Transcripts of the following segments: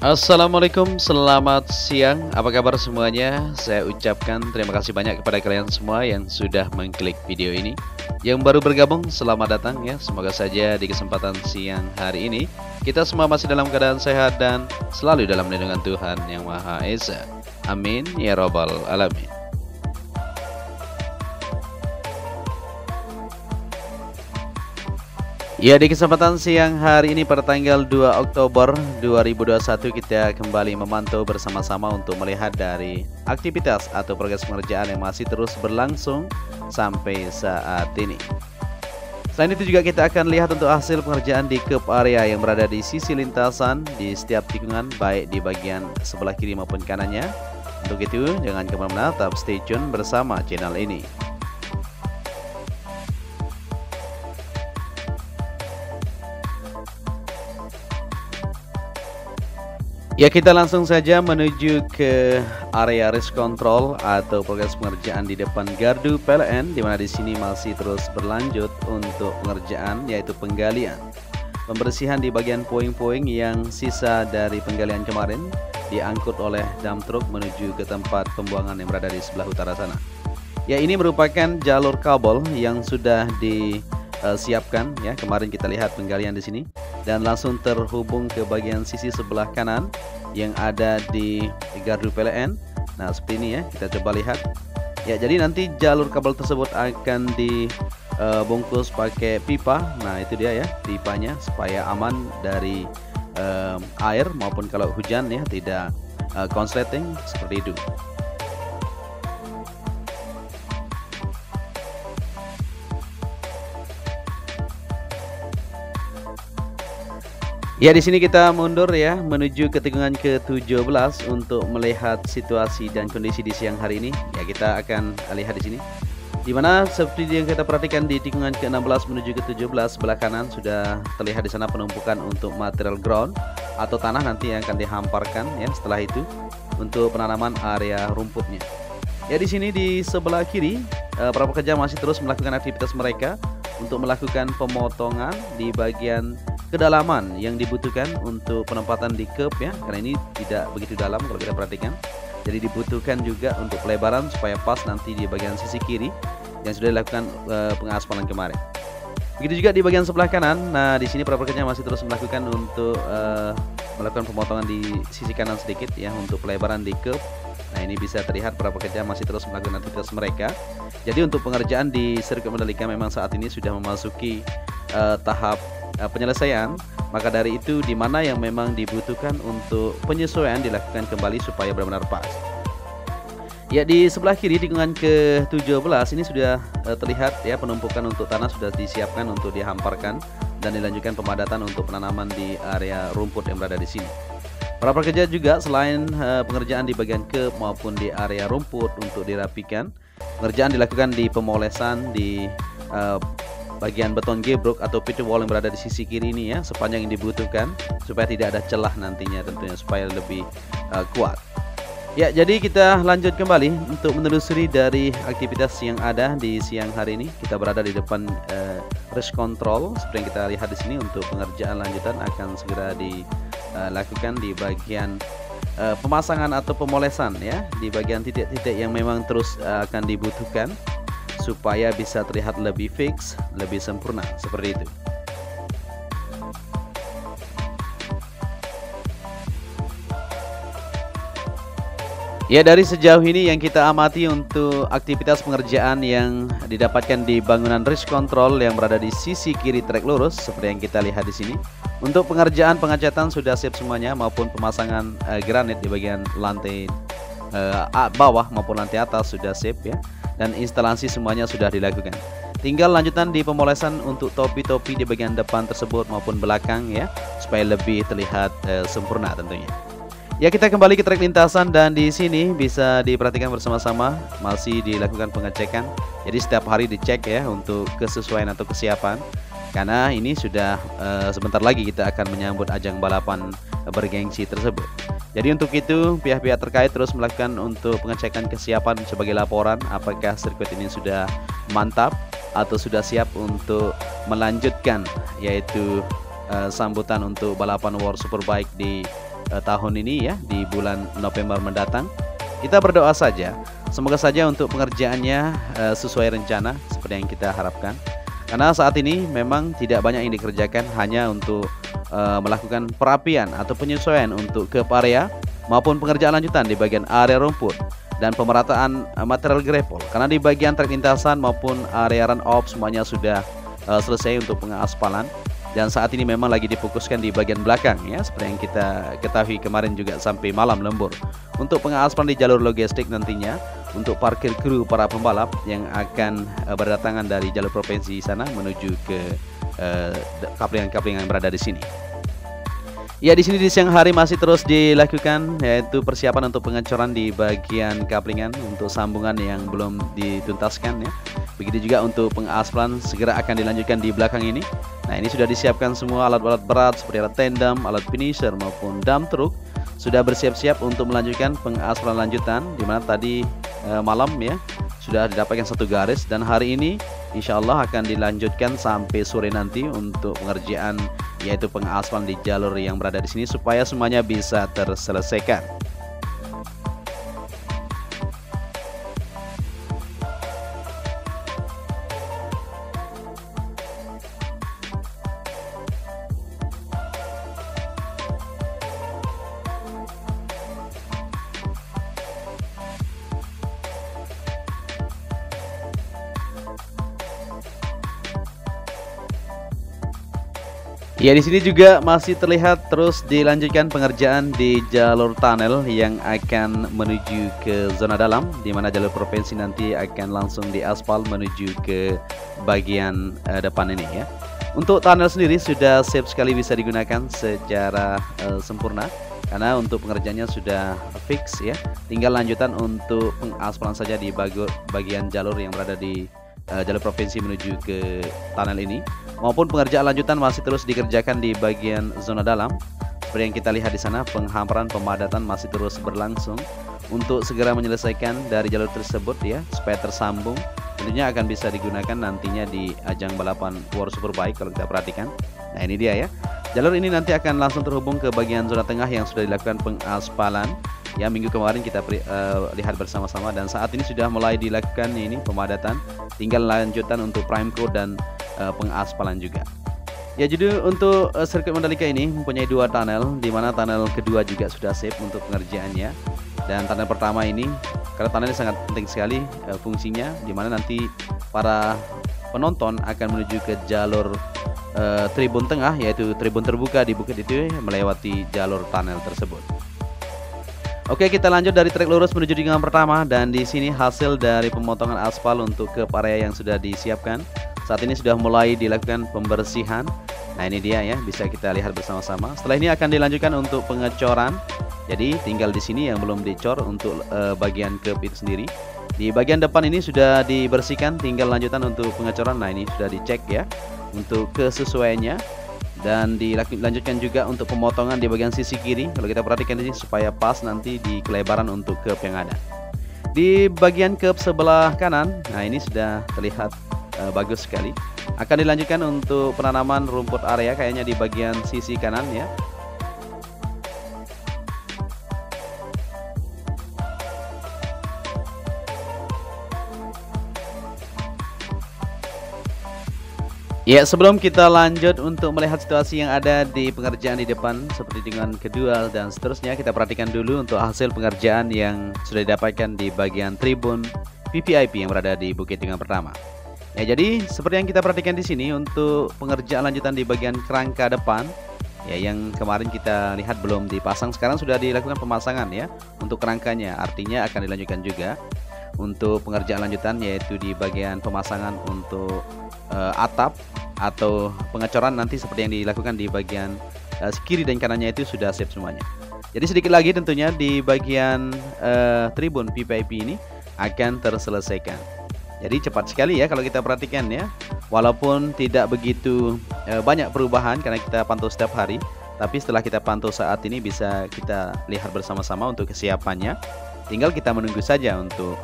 Assalamualaikum, selamat siang. Apa kabar semuanya? Saya ucapkan terima kasih banyak kepada kalian semua yang sudah mengklik video ini. Yang baru bergabung, selamat datang ya. Semoga saja di kesempatan siang hari ini kita semua masih dalam keadaan sehat dan selalu dalam lindungan Tuhan Yang Maha Esa. Amin ya robbal alamin. Ya, di kesempatan siang hari ini pada tanggal 2 Oktober 2021 kita kembali memantau bersama-sama untuk melihat dari aktivitas atau progres pengerjaan yang masih terus berlangsung sampai saat ini. Selain itu juga kita akan lihat untuk hasil pengerjaan di curb area yang berada di sisi lintasan di setiap tikungan, baik di bagian sebelah kiri maupun kanannya. Untuk itu jangan kemana-mana, tetap stay tune bersama channel ini. Ya, kita langsung saja menuju ke area risk control atau progres pengerjaan di depan gardu PLN, di mana di sini masih terus berlanjut untuk pengerjaan yaitu penggalian. Pembersihan di bagian puing-puing yang sisa dari penggalian kemarin diangkut oleh dump truck menuju ke tempat pembuangan yang berada di sebelah utara sana. Ya, ini merupakan jalur kabel yang sudah disiapkan ya. Kemarin kita lihat penggalian di sini dan langsung terhubung ke bagian sisi sebelah kanan yang ada di gardu PLN. Nah, seperti ini ya, kita coba lihat. Ya, jadi nanti jalur kabel tersebut akan dibungkus pakai pipa. Nah, itu dia ya, pipanya supaya aman dari air maupun kalau hujan ya, tidak konsleting seperti itu. Ya, di sini kita mundur ya menuju ke tikungan ke-17 untuk melihat situasi dan kondisi di siang hari ini. Ya, kita akan lihat di sini. Dimana seperti yang kita perhatikan di tikungan ke-16 menuju ke-17 sebelah kanan sudah terlihat di sana penumpukan untuk material ground atau tanah nanti yang akan dihamparkan ya setelah itu untuk penanaman area rumputnya. Ya, di sini di sebelah kiri para pekerja masih terus melakukan aktivitas mereka untuk melakukan pemotongan di bagian kedalaman yang dibutuhkan untuk penempatan di curb ya, karena ini tidak begitu dalam kalau kita perhatikan. Jadi dibutuhkan juga untuk pelebaran supaya pas nanti di bagian sisi kiri yang sudah dilakukan pengaspalan kemarin. Begitu juga di bagian sebelah kanan. Nah, di sini para pekerja masih terus melakukan untuk melakukan pemotongan di sisi kanan sedikit ya untuk pelebaran di curb. Nah, ini bisa terlihat para pekerja masih terus melakukan aktivitas mereka. Jadi untuk pengerjaan di sirkuit Mandalika memang saat ini sudah memasuki tahap penyelesaian. Maka dari itu di mana yang memang dibutuhkan untuk penyesuaian dilakukan kembali supaya benar-benar pas. Ya, di sebelah kiri tikungan ke-17 ini sudah terlihat ya penumpukan untuk tanah sudah disiapkan untuk dihamparkan dan dilanjutkan pemadatan untuk penanaman di area rumput yang berada di sini. Para pekerja juga selain pengerjaan di bagian curb maupun di area rumput untuk dirapikan, pengerjaan dilakukan di pemolesan di bagian beton gebrok atau pit wall yang berada di sisi kiri ini ya, sepanjang yang dibutuhkan supaya tidak ada celah nantinya tentunya supaya lebih kuat. Ya, jadi kita lanjut kembali untuk menelusuri dari aktivitas yang ada di siang hari ini. Kita berada di depan risk control seperti yang kita lihat di sini untuk pengerjaan lanjutan akan segera dilakukan di bagian pemasangan atau pemolesan ya, di bagian titik-titik yang memang terus akan dibutuhkan supaya bisa terlihat lebih fix, lebih sempurna seperti itu. Ya, dari sejauh ini yang kita amati untuk aktivitas pengerjaan yang didapatkan di bangunan risk control yang berada di sisi kiri trek lurus seperti yang kita lihat di sini. Untuk pengerjaan pengecatan sudah siap semuanya maupun pemasangan granit di bagian lantai bawah maupun lantai atas sudah siap ya. Dan instalasi semuanya sudah dilakukan. Tinggal lanjutan di pemolesan untuk topi-topi di bagian depan tersebut maupun belakang ya, supaya lebih terlihat sempurna tentunya. Ya, kita kembali ke trek lintasan dan di sini bisa diperhatikan bersama-sama masih dilakukan pengecekan. Jadi setiap hari dicek ya untuk kesesuaian atau kesiapan. Karena ini sudah sebentar lagi kita akan menyambut ajang balapan bergengsi tersebut. Jadi untuk itu pihak-pihak terkait terus melakukan untuk pengecekan kesiapan sebagai laporan apakah sirkuit ini sudah mantap atau sudah siap untuk melanjutkan yaitu sambutan untuk balapan World Superbike di tahun ini ya, di bulan November mendatang. Kita berdoa saja, semoga saja untuk pengerjaannya sesuai rencana seperti yang kita harapkan. Karena saat ini memang tidak banyak yang dikerjakan, hanya untuk melakukan perapian atau penyesuaian untuk ke area maupun pengerjaan lanjutan di bagian area rumput dan pemerataan material gravel. Karena di bagian trek lintasan maupun area run off semuanya sudah selesai untuk pengaspalan. Dan saat ini memang lagi difokuskan di bagian belakang ya, seperti yang kita ketahui kemarin juga sampai malam lembur untuk pengaspalan di jalur logistik nantinya untuk parkir kru para pembalap yang akan berdatangan dari jalur provinsi sana menuju ke kaplingan-kaplingan yang berada di sini. Ya, di sini di siang hari masih terus dilakukan yaitu persiapan untuk pengecoran di bagian kaplingan untuk sambungan yang belum dituntaskan ya. Begitu juga untuk pengaspalan segera akan dilanjutkan di belakang ini. Nah, ini sudah disiapkan semua alat-alat berat seperti alat tandem, alat finisher maupun dump truck sudah bersiap-siap untuk melanjutkan pengaspalan lanjutan, di mana tadi malam ya sudah didapatkan satu garis, dan hari ini insya Allah akan dilanjutkan sampai sore nanti untuk pengerjaan yaitu pengaspalan di jalur yang berada di sini supaya semuanya bisa terselesaikan. Ya, di sini juga masih terlihat terus dilanjutkan pengerjaan di jalur tunnel yang akan menuju ke zona dalam, di mana jalur provinsi nanti akan langsung diaspal menuju ke bagian depan ini ya. Untuk tunnel sendiri sudah siap sekali bisa digunakan secara sempurna karena untuk pengerjaannya sudah fix ya. Tinggal lanjutan untuk pengaspalan saja di bagian jalur yang berada di jalur provinsi menuju ke tunnel ini, maupun pengerjaan lanjutan masih terus dikerjakan di bagian zona dalam. Seperti yang kita lihat di sana, penghamparan pemadatan masih terus berlangsung untuk segera menyelesaikan dari jalur tersebut ya, supaya tersambung. Tentunya akan bisa digunakan nantinya di ajang balapan World Superbike kalau kita perhatikan. Nah, ini dia ya. Jalur ini nanti akan langsung terhubung ke bagian zona tengah yang sudah dilakukan pengaspalan. Ya, minggu kemarin kita lihat bersama-sama, dan saat ini sudah mulai dilakukan ini pemadatan, tinggal lanjutan untuk prime coat dan pengaspalan juga. Ya, jadi untuk sirkuit Mandalika ini mempunyai dua tunnel, di mana tunnel kedua juga sudah siap untuk pengerjaannya. Dan tunnel pertama ini, karena tunnel ini sangat penting sekali fungsinya, di mana nanti para penonton akan menuju ke jalur tribun tengah, yaitu tribun terbuka di bukit itu melewati jalur tunnel tersebut. Oke, kita lanjut dari trek lurus menuju tikungan pertama, dan di sini hasil dari pemotongan aspal untuk ke area yang sudah disiapkan. Saat ini sudah mulai dilakukan pembersihan. Nah, ini dia ya, bisa kita lihat bersama-sama. Setelah ini akan dilanjutkan untuk pengecoran. Jadi tinggal di sini yang belum dicor untuk bagian curb itu sendiri. Di bagian depan ini sudah dibersihkan, tinggal lanjutan untuk pengecoran. Nah, ini sudah dicek ya untuk kesesuaiannya. Dan dilanjutkan juga untuk pemotongan di bagian sisi kiri. Kalau kita perhatikan di sini supaya pas nanti di kelebaran untuk curb yang ada. Di bagian curb sebelah kanan, nah ini sudah terlihat bagus sekali. Akan dilanjutkan untuk penanaman rumput area kayaknya di bagian sisi kanan ya. Ya, sebelum kita lanjut untuk melihat situasi yang ada di pengerjaan di depan seperti dengan kedua dan seterusnya, kita perhatikan dulu untuk hasil pengerjaan yang sudah didapatkan di bagian tribun VVIP yang berada di bukit tikungan pertama. Ya, jadi seperti yang kita perhatikan di sini untuk pengerjaan lanjutan di bagian kerangka depan ya, yang kemarin kita lihat belum dipasang, sekarang sudah dilakukan pemasangan ya untuk kerangkanya. Artinya akan dilanjutkan juga untuk pengerjaan lanjutan, yaitu di bagian pemasangan untuk atap atau pengecoran nanti seperti yang dilakukan di bagian kiri dan kanannya itu sudah siap semuanya. Jadi sedikit lagi tentunya di bagian tribun VVIP ini akan terselesaikan. Jadi cepat sekali ya kalau kita perhatikan ya. Walaupun tidak begitu banyak perubahan karena kita pantau setiap hari, tapi setelah kita pantau saat ini bisa kita lihat bersama-sama untuk kesiapannya. Tinggal kita menunggu saja untuk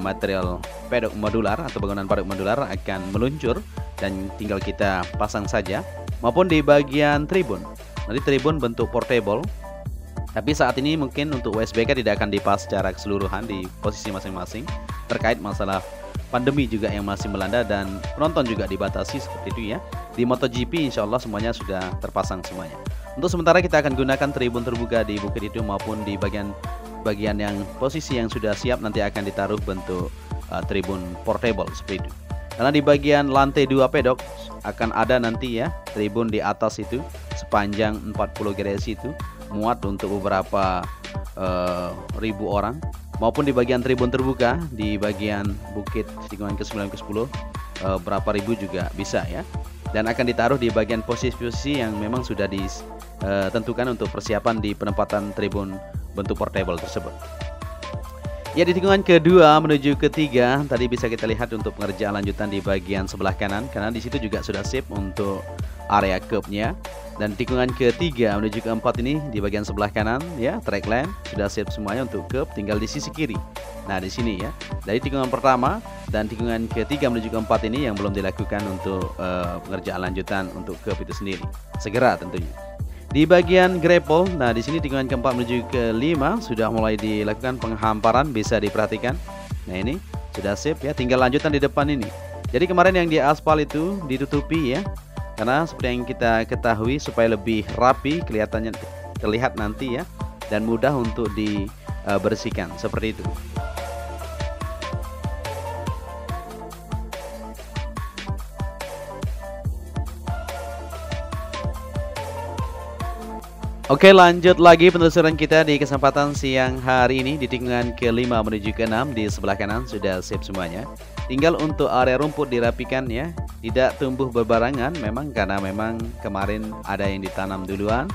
material pedok modular atau bangunan padok modular akan meluncur dan tinggal kita pasang saja. Maupun di bagian tribun, nanti tribun bentuk portable Tapi saat ini mungkin untuk USBK tidak akan dibahas secara keseluruhan di posisi masing-masing terkait masalah pandemi juga yang masih melanda dan penonton juga dibatasi seperti itu ya. Di MotoGP insya Allah semuanya sudah terpasang semuanya. Untuk sementara kita akan gunakan tribun terbuka di Bukit itu maupun di bagian yang posisi yang sudah siap nanti akan ditaruh bentuk tribun portable seperti itu. Karena di bagian lantai 2 pedok akan ada nanti ya tribun di atas itu sepanjang 40 garasi itu muat untuk beberapa ribu orang, maupun di bagian tribun terbuka di bagian bukit tikungan ke-9 ke-10 berapa ribu juga bisa ya, dan akan ditaruh di bagian posisi-posisi yang memang sudah ditentukan untuk persiapan di penempatan tribun bentuk portable tersebut. Ya, di tikungan kedua menuju ketiga tadi bisa kita lihat untuk pengerjaan lanjutan di bagian sebelah kanan, karena di situ juga sudah sip untuk area curbnya. Dan tikungan ketiga menuju keempat ini di bagian sebelah kanan ya, track line sudah siap semuanya untuk curb, tinggal di sisi kiri. Nah, di sini ya, dari tikungan pertama dan tikungan ketiga menuju keempat ini yang belum dilakukan untuk pengerjaan lanjutan untuk curb itu sendiri. Segera tentunya. Di bagian grapple, nah di sini tikungan keempat menuju kelima sudah mulai dilakukan penghamparan, bisa diperhatikan. Nah, ini sudah sip ya, tinggal lanjutan di depan ini. Jadi kemarin yang di aspal itu ditutupi ya, karena seperti yang kita ketahui supaya lebih rapi kelihatannya, terlihat nanti ya, dan mudah untuk dibersihkan seperti itu. Oke, lanjut lagi penelusuran kita di kesempatan siang hari ini di tikungan ke-5 menuju ke-6 di sebelah kanan sudah siap semuanya. Tinggal untuk area rumput dirapikan ya, tidak tumbuh berbarengan memang karena memang kemarin ada yang ditanam duluan,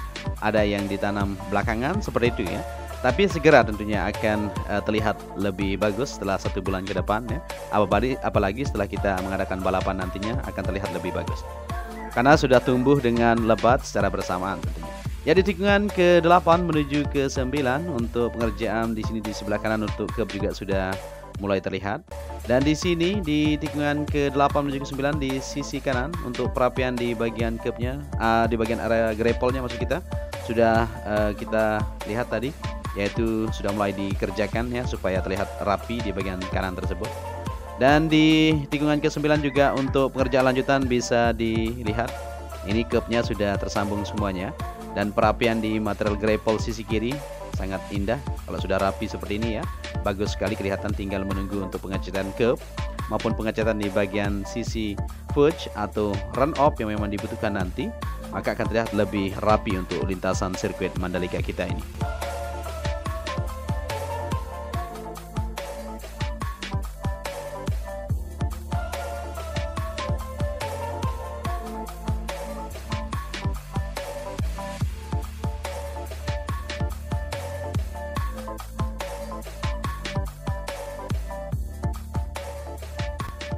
ada yang ditanam belakangan seperti itu ya. Tapi segera tentunya akan terlihat lebih bagus setelah 1 bulan ke depan ya. Apalagi setelah kita mengadakan balapan nantinya akan terlihat lebih bagus. Karena sudah tumbuh dengan lebat secara bersamaan tentunya. Ya, di tikungan ke-8 menuju ke-9 untuk pengerjaan di sini di sebelah kanan untuk curb juga sudah mulai terlihat. Dan di sini di tikungan ke-8 menuju ke-9 di sisi kanan untuk perapian di bagian curbnya, di bagian area grapple-nya maksud kita, sudah kita lihat tadi, yaitu sudah mulai dikerjakan ya supaya terlihat rapi di bagian kanan tersebut. Dan di tikungan ke-9 juga untuk pengerjaan lanjutan bisa dilihat, ini curbnya sudah tersambung semuanya. Dan perapian di material grapple sisi kiri sangat indah kalau sudah rapi seperti ini ya, bagus sekali kelihatan. Tinggal menunggu untuk pengecatan curb maupun pengecatan di bagian sisi fudge atau run off yang memang dibutuhkan nanti, maka akan terlihat lebih rapi untuk lintasan sirkuit Mandalika kita ini.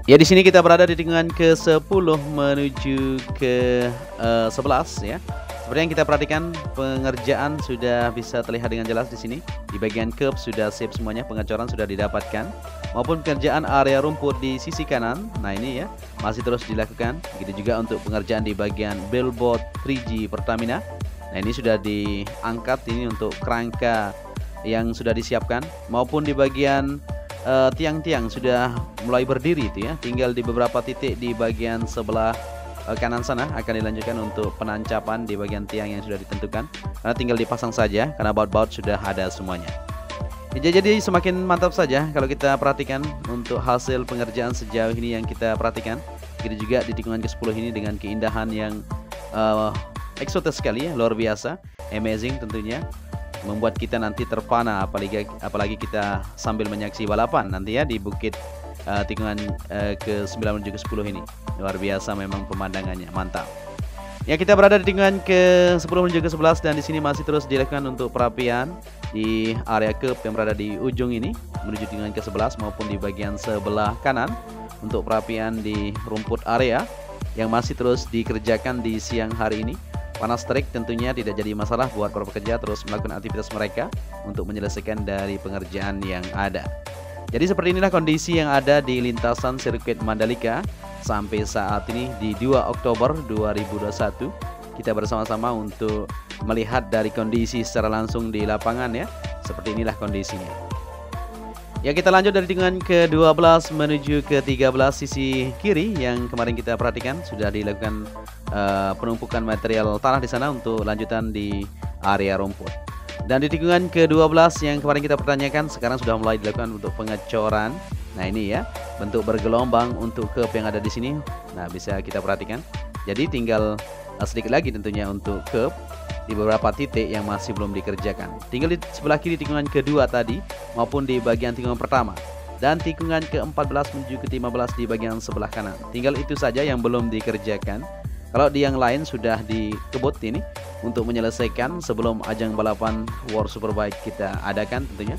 Ya, di sini kita berada di tikungan ke-10 menuju ke-11 ya. Seperti yang kita perhatikan, pengerjaan sudah bisa terlihat dengan jelas di sini. Di bagian curb sudah siap semuanya, pengecoran sudah didapatkan, maupun pengerjaan area rumput di sisi kanan. Nah, ini ya masih terus dilakukan. Begitu juga untuk pengerjaan di bagian billboard 3G Pertamina. Nah, ini sudah diangkat ini untuk kerangka yang sudah disiapkan, maupun di bagian tiang-tiang sudah mulai berdiri itu ya. Tinggal di beberapa titik di bagian sebelah kanan sana akan dilanjutkan untuk penancapan di bagian tiang yang sudah ditentukan, karena tinggal dipasang saja karena baut-baut sudah ada semuanya. Jadi semakin mantap saja kalau kita perhatikan untuk hasil pengerjaan sejauh ini yang kita perhatikan. Begitu juga di tikungan ke-10 ini dengan keindahan yang eksotis sekali ya, luar biasa, amazing tentunya, membuat kita nanti terpana, apalagi kita sambil menyaksikan balapan nanti ya di bukit tikungan ke-9 menuju ke-10 ini. Luar biasa memang pemandangannya, mantap. Ya, kita berada di tikungan ke-10 menuju ke-11 dan di sini masih terus dilakukan untuk perapian di area curb yang berada di ujung ini menuju tikungan ke-11 maupun di bagian sebelah kanan untuk perapian di rumput area yang masih terus dikerjakan di siang hari ini. Panas terik tentunya tidak jadi masalah buat para pekerja terus melakukan aktivitas mereka untuk menyelesaikan dari pengerjaan yang ada. Jadi seperti inilah kondisi yang ada di lintasan sirkuit Mandalika sampai saat ini di 2 Oktober 2021. Kita bersama-sama untuk melihat dari kondisi secara langsung di lapangan ya. Seperti inilah kondisinya. Ya, kita lanjut dari tikungan ke-12 menuju ke-13 sisi kiri yang kemarin kita perhatikan sudah dilakukan penumpukan material tanah di sana untuk lanjutan di area rumput. Dan di tikungan ke-12 yang kemarin kita pertanyakan sekarang sudah mulai dilakukan untuk pengecoran. Nah, ini ya, bentuk bergelombang untuk curb yang ada di sini. Nah, bisa kita perhatikan. Jadi tinggal sedikit lagi tentunya untuk curb di beberapa titik yang masih belum dikerjakan. Tinggal di sebelah kiri tikungan kedua tadi maupun di bagian tikungan pertama. Dan tikungan ke-14 menuju ke-15 di bagian sebelah kanan. Tinggal itu saja yang belum dikerjakan. Kalau di yang lain sudah dikebut ini untuk menyelesaikan sebelum ajang balapan World Superbike kita adakan tentunya.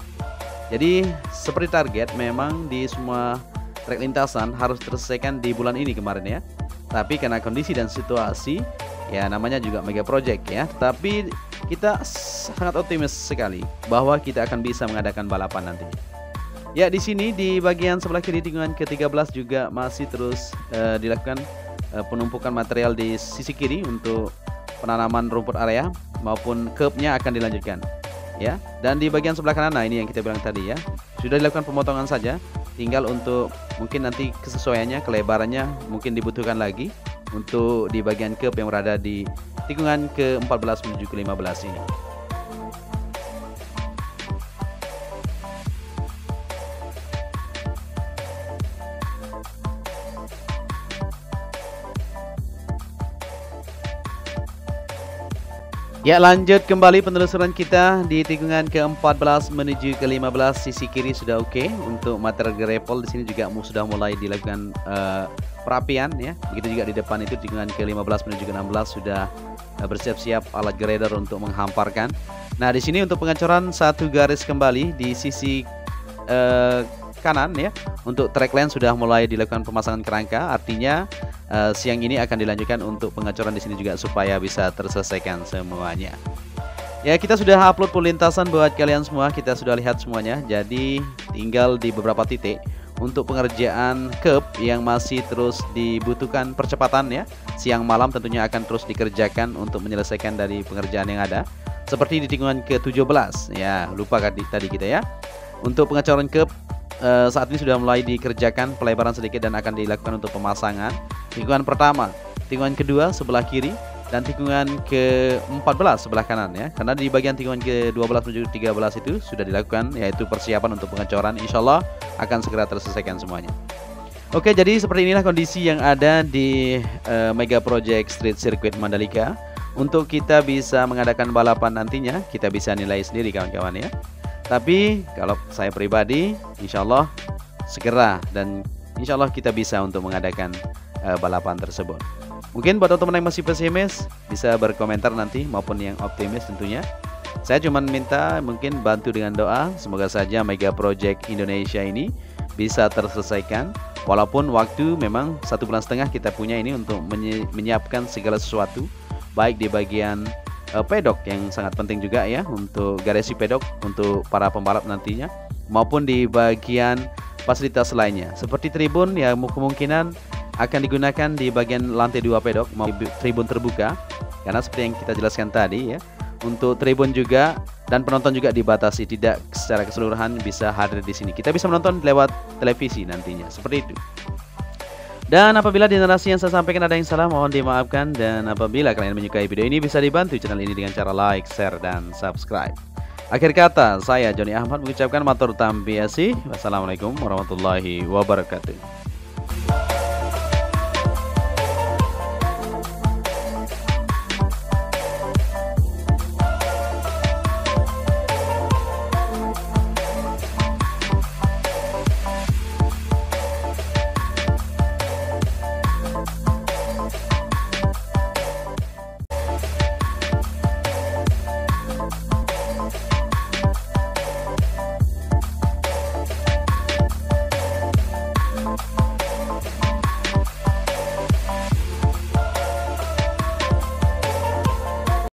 Jadi seperti target memang di semua trek lintasan harus terselesaikan di bulan ini kemarin ya. Tapi karena kondisi dan situasi ya, namanya juga mega project ya. Tapi kita sangat optimis sekali bahwa kita akan bisa mengadakan balapan nantinya. Ya, di sini di bagian sebelah kiri tikungan ke-13 juga masih terus dilakukan penumpukan material di sisi kiri untuk penanaman rumput area maupun curbnya akan dilanjutkan ya. Dan di bagian sebelah kanan, nah ini yang kita bilang tadi ya, sudah dilakukan pemotongan saja. Tinggal untuk mungkin nanti kesesuaiannya, kelebarannya mungkin dibutuhkan lagi untuk di bagian curb yang berada di tikungan ke-14 menuju ke-15 ini. Ya, lanjut kembali penelusuran kita di tikungan ke-14 menuju ke-15 sisi kiri sudah oke. Untuk material gravel di sini juga sudah mulai dilakukan perapian ya. Begitu juga di depan itu tikungan ke-15 menuju ke-16 sudah bersiap-siap alat grader untuk menghamparkan. Nah, di sini untuk pengecoran satu garis kembali di sisi kanan ya. Untuk track line sudah mulai dilakukan pemasangan kerangka, artinya siang ini akan dilanjutkan untuk pengecoran di sini juga supaya bisa terselesaikan semuanya. Ya, kita sudah upload full lintasan buat kalian semua, kita sudah lihat semuanya. Jadi tinggal di beberapa titik untuk pengerjaan curb yang masih terus dibutuhkan percepatan ya. Siang malam tentunya akan terus dikerjakan untuk menyelesaikan dari pengerjaan yang ada. Seperti di tikungan ke-17 ya, lupa tadi kita ya. Untuk pengecoran curb saat ini sudah mulai dikerjakan pelebaran sedikit dan akan dilakukan untuk pemasangan. Tikungan pertama, tikungan kedua sebelah kiri, dan tikungan ke-14 sebelah kanan ya. Karena di bagian tikungan ke-12 menuju 13 itu sudah dilakukan, yaitu persiapan untuk pengecoran. Insya Allah akan segera terselesaikan semuanya. Oke, jadi seperti inilah kondisi yang ada di Mega Project Street Circuit Mandalika. Untuk kita bisa mengadakan balapan nantinya, kita bisa nilai sendiri kawan-kawan ya. Tapi kalau saya pribadi, insya Allah segera dan insya Allah kita bisa untuk mengadakan balapan tersebut. Mungkin buat teman-teman yang masih pesimis bisa berkomentar nanti, maupun yang optimis tentunya. Saya cuma minta mungkin bantu dengan doa, semoga saja Mega Project Indonesia ini bisa terselesaikan. Walaupun waktu memang 1,5 bulan kita punya ini untuk menyiapkan segala sesuatu, baik di bagian pedok yang sangat penting juga ya, untuk garasi pedok untuk para pembalap nantinya, maupun di bagian fasilitas lainnya seperti tribun ya, kemungkinan akan digunakan di bagian lantai 2 pedok maupun tribun terbuka, karena seperti yang kita jelaskan tadi ya, untuk tribun juga dan penonton juga dibatasi, tidak secara keseluruhan bisa hadir di sini. Kita bisa menonton lewat televisi nantinya, seperti itu. Dan apabila di narasi yang saya sampaikan ada yang salah, mohon dimaafkan. Dan apabila kalian menyukai video ini, bisa dibantu channel ini dengan cara like, share, dan subscribe. Akhir kata, saya Joni Ahmad mengucapkan matur tambiasi. Wassalamualaikum warahmatullahi wabarakatuh.